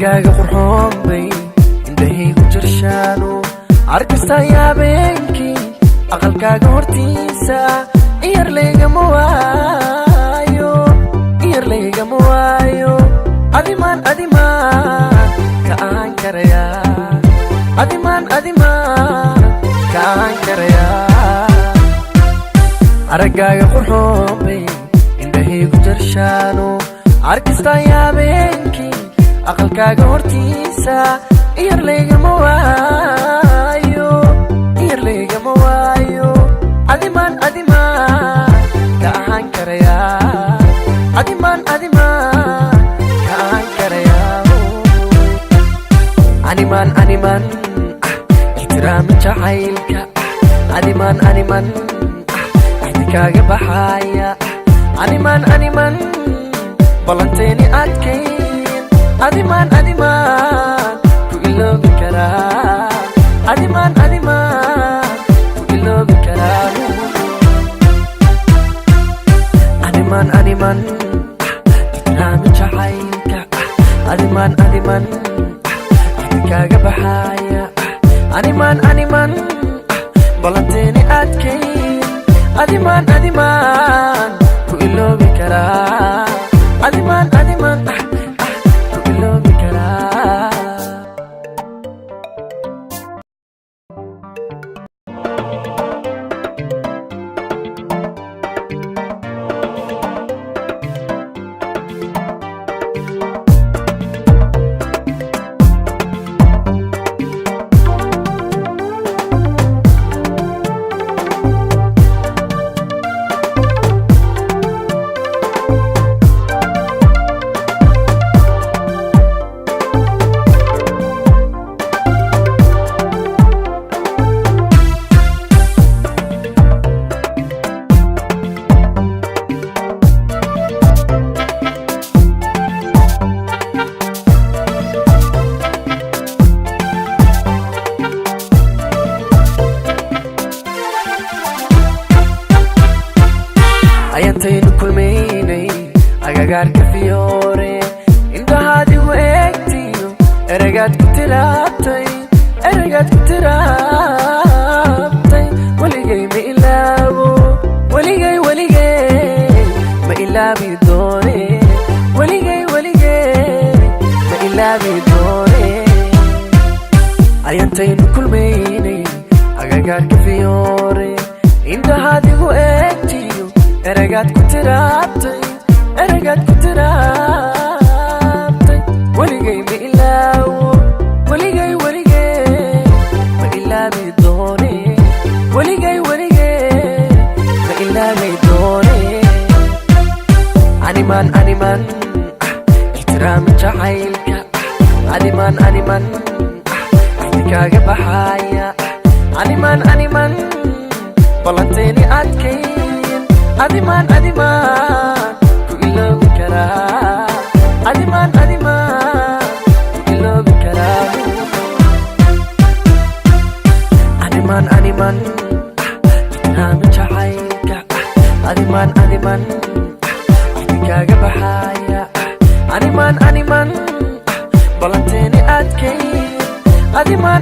aragaaga qurxoon bay indhahaygu jirshaano arkasta yaabeenkii aqalkaaga hortiisa iyar laygama waayo adimaan kaan karaya adimaan kaan karaya aragaaga qurxoon bay indhahaygu jirshaano arkasta yaabeenkii aqalkaaga hortiisa iyar laygama waayo adimaan kaan karaya adimaan kaan karaya animan ihtiraami jacaylka animan axdikaaga baxaya animan balanteeni adkayn adimaan ku iloobi karaa adimaan ku iloobi karaa animan ihtiraami jacaylka adimaan axdikaaga baxaya animan balanteeni adkayn adimaan ku iloobi karaa adimaan ku iloobi karaa ayantaynu kulmaynay agagaarka fiyoore indhahaad igu eegtiyo eragaad ku tiraabtay weligay ma ilaabo weligay ma ilaabi doone weligay ma ilaabi doone ayantaynu kulmaynay agagaarka fiyoore indhahaad igu eegtiyo eragaad ku tiraabtay weligay ma ilaawo weligay ma ilaabi doone weligay ma ilaabi doone animan ihtiraami jacaylka animan axdikaaga baxaya animan balanteeni adkayn adimaan ku iloobi karaa adimaan ku iloobi karaa animan ihtiraami jacaylka adimaan axdikaaga baxaya animan balanteeni adkayn adimaan